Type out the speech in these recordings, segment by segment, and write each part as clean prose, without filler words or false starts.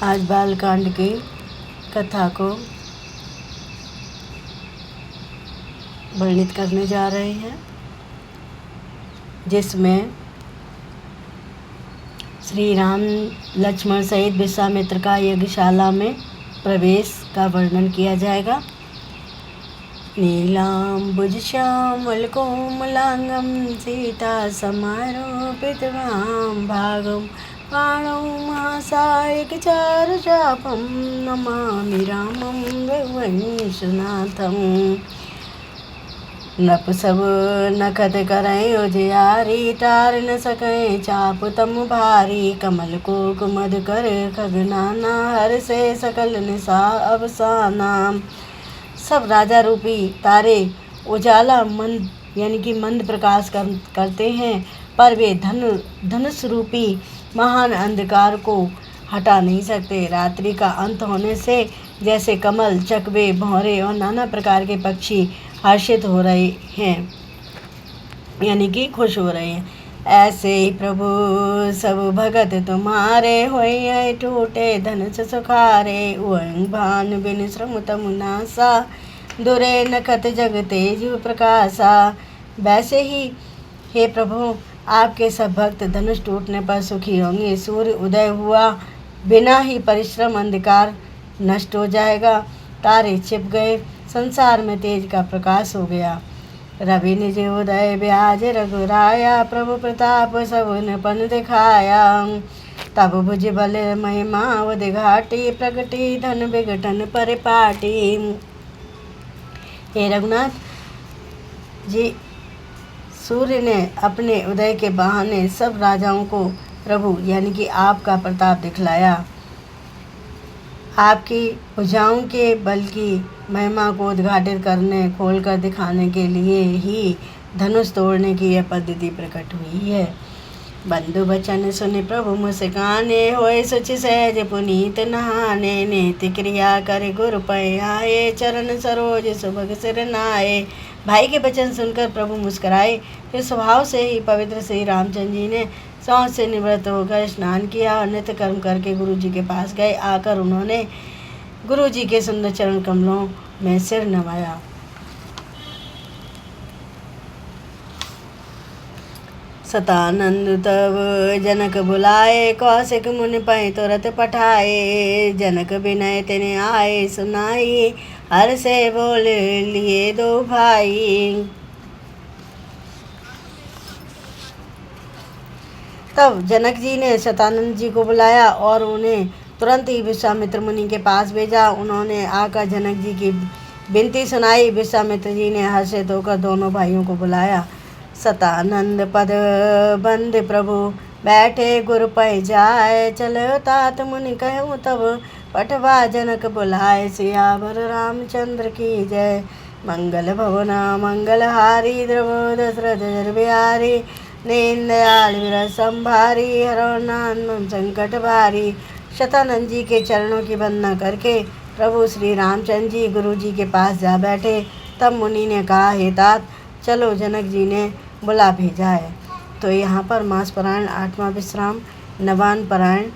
आज बालकांड की कथा को वर्णित करने जा रहे हैं, जिसमें श्री राम लक्ष्मण सहित विश्वामित्र का यज्ञशाला में प्रवेश का वर्णन किया जाएगा। नीलाम्बुज श्यामल कोमलांगम सीता समारोपितवां भागं बाणौ महासायक चारुचापं नमामि रामं रघुवंशनाथं। नप सब नखत करैं उजियारी टार न सकै चाप तम भारी कमल को कुमद कर खगनाना हर से सकल निशा अवसाना। सब राजा रूपी तारे उजाला मंद यानी कि मंद प्रकाश करते हैं, पर वे धनुष रूपी महान अंधकार को हटा नहीं सकते। रात्रि का अंत होने से जैसे कमल, चकवे, भौरे और नाना प्रकार के पक्षी हर्षित हो रहे हैं, यानी कि खुश हो रहे हैं, ऐसे ही प्रभु सब भगत तुम्हारे होय टूटे धनुष सुखारे। उहं भान बिन श्रम तम नासा दुरे नखत जग तेजु प्रकाशा। वैसे ही हे प्रभु, आपके सब भक्त धनुष टूटने पर सुखी होंगे। सूर्य उदय हुआ बिना ही परिश्रम अंधकार नष्ट हो जाएगा। तारे छिप गए, संसार में तेज का प्रकाश हो गया। रवि निज उदय ब्याज रघुराया, प्रभु प्रताप सब पन दिखाया। तब भुज बल महिमा वद घाटी, प्रगति धन विघटन परिपाटी। हे रघुनाथ जी, सूर्य ने अपने उदय के बहाने सब राजाओं को प्रभु यानी कि आपका प्रताप दिखलाया। आपकी भुजाओं के बल की महिमा को उद्घाटित करने, खोलकर दिखाने के लिए ही धनुष तोड़ने की यह पद्धति प्रकट हुई है। बंधु बचन सुनि प्रभु मुस्काने, होए सुचि सहज पुनीत नहाने। नेति क्रिया कर गुरु पै आए, चरण सरोज सुभग सिर नाए। भाई के वचन सुनकर प्रभु मुस्कुराए। फिर स्वभाव से ही पवित्र श्री रामचंद्र जी ने शौच से निवृत्त होकर स्नान किया और नित्य कर्म करके गुरु जी के पास गए। आकर उन्होंने गुरु जी के सुंदर चरण कमलों में सिर नवाया। सतानंद तब जनक बुलाए, कौशिक मुनि पै तुरत पठाए। जनक विनय तिने आए सुनाई, हर से बोल लिए दो भाई। तब जनक जी ने सतानंद जी को बुलाया और उन्हें तुरंत ही विश्वामित्र मुनि के पास भेजा। उन्होंने आकर जनक जी की विनती सुनाई। विश्वामित्र जी ने हर्षित होकर दोनों भाइयों को बुलाया। सतानंद पद बंद प्रभु बैठे, गुरु पै जाए। चलो तात मुनि कहूँ तब पठवा, जनक बुलाए। सियावर रामचंद्र की जय। मंगल भवना मंगल हारी, द्रवो दशरथ बिहारी। दीन दयाल विरस संभारी, हरो नाम संकट भारी। शतानंद जी के चरणों की वंदना करके प्रभु श्री रामचंद्र जी गुरु जी के पास जा बैठे। तब मुनि ने कहा, हे तात, चलो, जनक जी ने बुला भेजा है। तो यहाँ पर मास पारायण 8वां विश्राम, नवान पारायण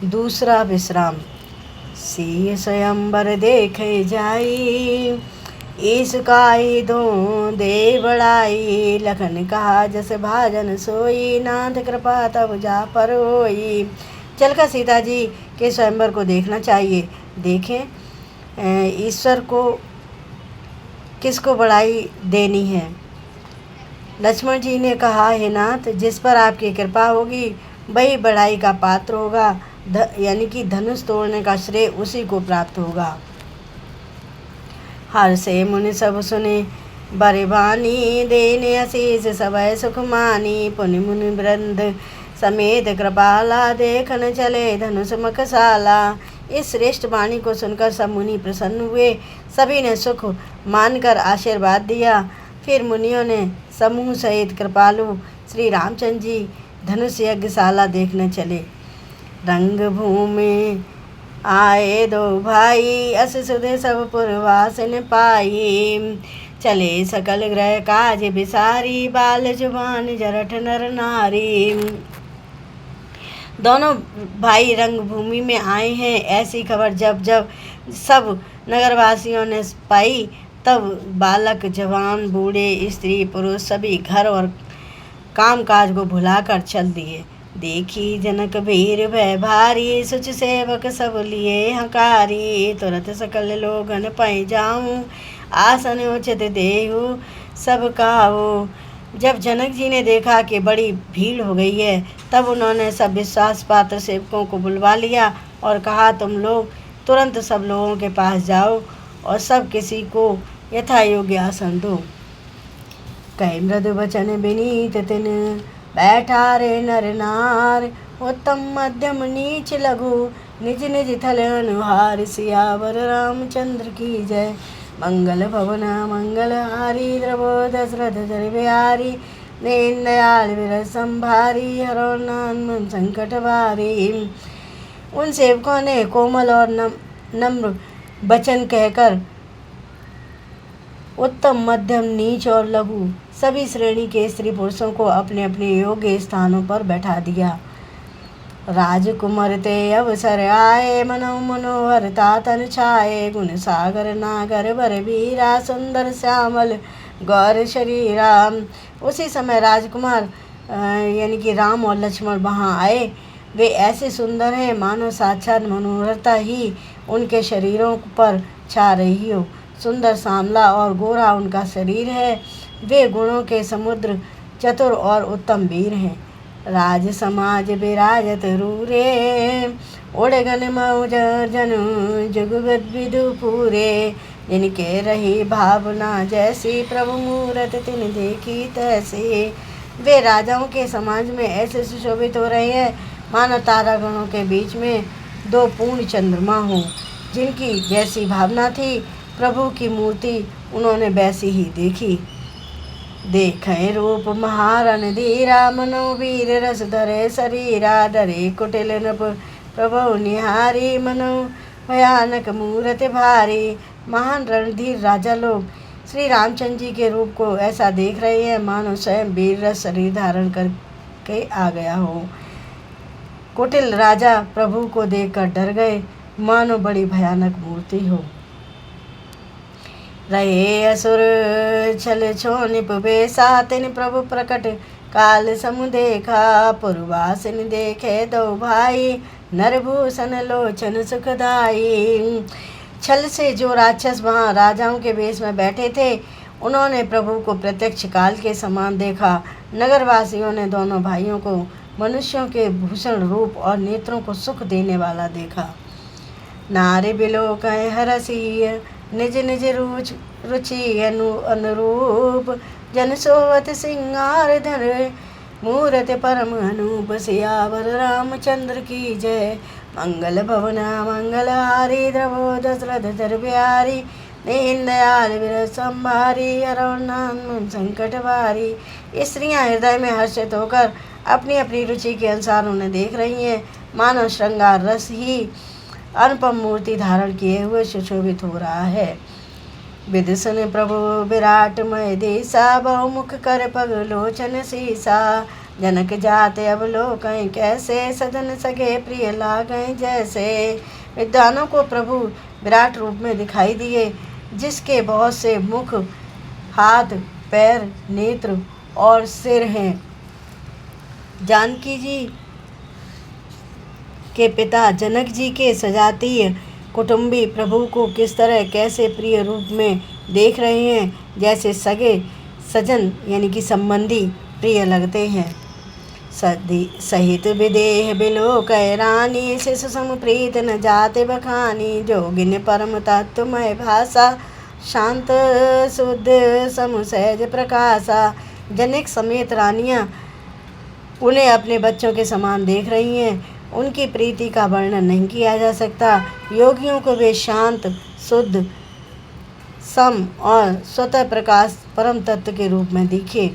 2रा विश्राम। सिय स्वयंवर देखे जाई, ईश काई दो दे बड़ाई। लखन कहा जस भाजन सोई, नाथ कृपा तब जा पर होई। चलकर सीता जी के स्वयंवर को देखना चाहिए। देखें ईश्वर को किसको बड़ाई देनी है। लक्ष्मण जी ने कहा, हे नाथ, जिस पर आपकी कृपा होगी वही बड़ाई का पात्र होगा, यानी कि धनुष तोड़ने का श्रेय उसी को प्राप्त होगा। हर से मुनि सब सुने बरबानी, देने आशीष सबय सुख मानी। पुनि मुनि वृंद समेत कृपाला, देखन चले धनुष मखशाला। इस श्रेष्ठ वाणी को सुनकर सब मुनि प्रसन्न हुए। सभी ने सुख मानकर आशीर्वाद दिया। फिर मुनियों ने समूह सहित कृपालु श्री रामचंद्र जी धनुष यज्ञशाला देखने चले। रंग भूमि आए दो भाई, अस सुधे सब पुरवासिन पाई। चले सकल ग्रह काज बिसारी, बाल जुबान जरठ नर नारी। दोनों भाई रंगभूमि में आए हैं। ऐसी खबर जब जब सब नगरवासियों ने पाई, तब बालक, जवान, बूढ़े, स्त्री, पुरुष सभी घर और कामकाज को भुलाकर चल दिए। देखी जनक भीर भय भारी, सुच सेवक सब लिए हकारी। तुरत सकल लोगन पै जाऊं, आसन उचित देहु सब काहू। जब जनक जी ने देखा कि बड़ी भीड़ हो गई है, तब उन्होंने सब विश्वास पात्र सेवकों को बुलवा लिया और कहा, तुम लोग तुरंत सब लोगों के पास जाओ और सब किसी को यथा योग्य आसन दो। कई मृदु वचन विनीत तिन, बैठा रे नर नार। उत्तम मध्यम नीच लघु, निज निज थल अनुहार। सियावर रामचंद्र की जय, मंगल भवन मंगल हारी। द्रवो दशरथ जर बिहारी, दीन दयाल विरस संभारी। हरो नाम संकट भारी। उन सेवकों ने कोमल और नम्र वचन कहकर उत्तम, मध्यम, नीच और लघु सभी श्रेणी के स्त्री पुरुषों को अपने अपने योग्य स्थानों पर बैठा दिया। राजकुमार ते अवसर आए, मनो मनोहर तातन छाए। गुण सागर नागर बर बीरा, सुंदर श्यामल गौर शरीरा। उसी समय राजकुमार यानी कि राम और लक्ष्मण वहाँ आए। वे ऐसे सुंदर हैं मानो साक्षात मनोहरता ही उनके शरीरों पर छा रही हो। सुंदर सांवला और गोरा उनका शरीर है। वे गुणों के समुद्र, चतुर और उत्तम वीर हैं। राज समाज विराजत रूरे, उड़गन मौज जनु जुगवत विदु पूरे। जिनके रही भावना जैसी, प्रभु मूरत तिन देखी तैसी। वे राजाओं के समाज में ऐसे सुशोभित हो रहे हैं मानो तारागणों के बीच में दो पूर्ण चंद्रमा हों। जिनकी जैसी भावना थी, प्रभु की मूर्ति उन्होंने वैसी ही देखी। देखें रूप महारन धीरा, मनोवीर रस धरे शरीरा। डरे कुटिल नृप प्रभु निहारी, मनो भयानक मूरत भारी। महान रणधीर राजा लोग श्री रामचंद्र जी के रूप को ऐसा देख रहे हैं मानो स्वयं वीर रस शरीर धारण करके आ गया हो। कुटिल राजा प्रभु को देखकर डर गए, मानो बड़ी भयानक मूर्ति हो। रहे असुर छल छोनिप बेसा, तिन प्रभु प्रकट काल समु देखा। पूर्वासिन देखे दो भाई, नरभूषण लोचन सुखदाई। छल से जो राक्षस वहाँ राजाओं के वेश में बैठे थे, उन्होंने प्रभु को प्रत्यक्ष काल के समान देखा। नगरवासियों ने दोनों भाइयों को मनुष्यों के भूषण रूप और नेत्रों को सुख देने वाला देखा। नारी बिलोक हरसी, निज निज रुचि अनुरूप। जन सोवत सिंगार धर, मूरत परम अनूप। सियावर रामचंद्र की जय, मंगल भवन मंगल हारी। द्रवो दशरथ जर बिहारी, दीन दयाल विरस संभारी। हरो नाम संकट भारी। स्त्रियां हृदय में हर्षित होकर अपनी अपनी रुचि के अनुसार उन्हें देख रही हैं, मानो श्रृंगार रस ही अनुपम मूर्ति धारण किए हुए सुशोभित हो रहा है। विदुषण प्रभु विराटमय देसा, बहुमुख कर पग लोचन सीसा। जनक जाते अब लोकं कैसे, सजन सगे प्रिय लागें जैसे। विद्वानों को प्रभु विराट रूप में दिखाई दिए, जिसके बहुत से मुख, हाथ, पैर, नेत्र और सिर हैं। जानकी जी के पिता जनक जी के सजातीय कुटुंबी प्रभु को किस तरह कैसे प्रिय रूप में देख रहे हैं, जैसे सगे सजन यानी कि संबंधी प्रिय लगते हैं। सहित विदेह बिलोक रानी, शिशु सम प्रीत न जाते बखानी। जोगिन परम तत्वमय भाषा, शांत शुद्ध सम सहज प्रकाशा। जनक समेत रानियां उन्हें अपने बच्चों के समान देख रही हैं। उनकी प्रीति का वर्णन नहीं किया जा सकता। योगियों को वे शांत, शुद्ध, सम और स्वतः प्रकाश परम तत्व के रूप में दिखे।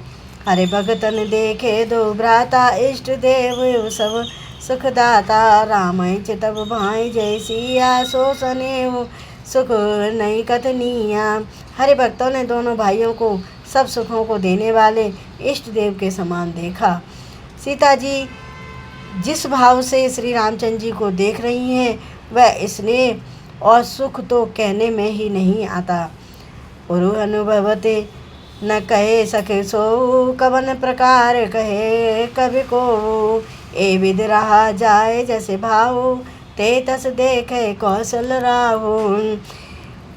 हरे भगतन देखे दो भ्राता, इष्ट देव सब सुखदाता। रामय चितव भाई जय सिया, सो सनेहु सुख नहीं कथनिया। हरे भक्तों ने दोनों भाइयों को सब सुखों को देने वाले इष्ट देव के समान देखा। सीता जी जिस भाव से श्री रामचंद्र जी को देख रही हैं वह स्नेह और सुख तो कहने में ही नहीं आता। उरु अनुभवते न कहे सके सो, कवन प्रकार कहे कवि को। ए विध रहा जाए जैसे भाव, ते तस देखे कौशल राहुल।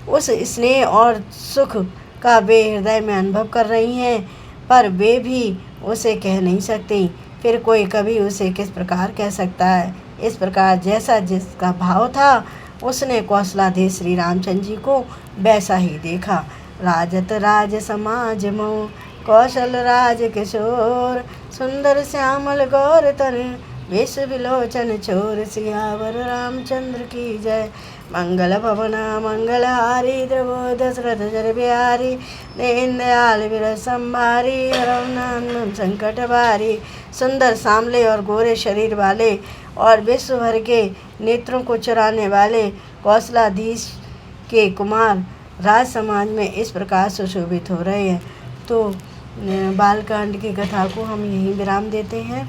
उस स्नेह और सुख का वे हृदय में अनुभव कर रही हैं, पर वे भी उसे कह नहीं सकती। फिर कोई कवि उसे किस प्रकार कह सकता है। इस प्रकार जैसा जिसका भाव था उसने कौशलाधीश श्री रामचंद्र जी को वैसा ही देखा। राजत राज समाज मोह, कौशल राज किशोर। सुंदर श्यामल गौर तन, विष विलोचन छोर। सियावर रामचंद्र की जय। मंगल भवना मंगलहारी, द्रवो दशरथ जर बिहारी। दीन दयाल विरस संभारी, हरम संकट भारी। सुंदर सांवले और गोरे शरीर वाले और विश्व भर के नेत्रों को चुराने वाले कौशलाधीश के कुमार राज समाज में इस प्रकार सुशोभित हो रहे हैं। तो बालकांड की कथा को हम यहीं विराम देते हैं।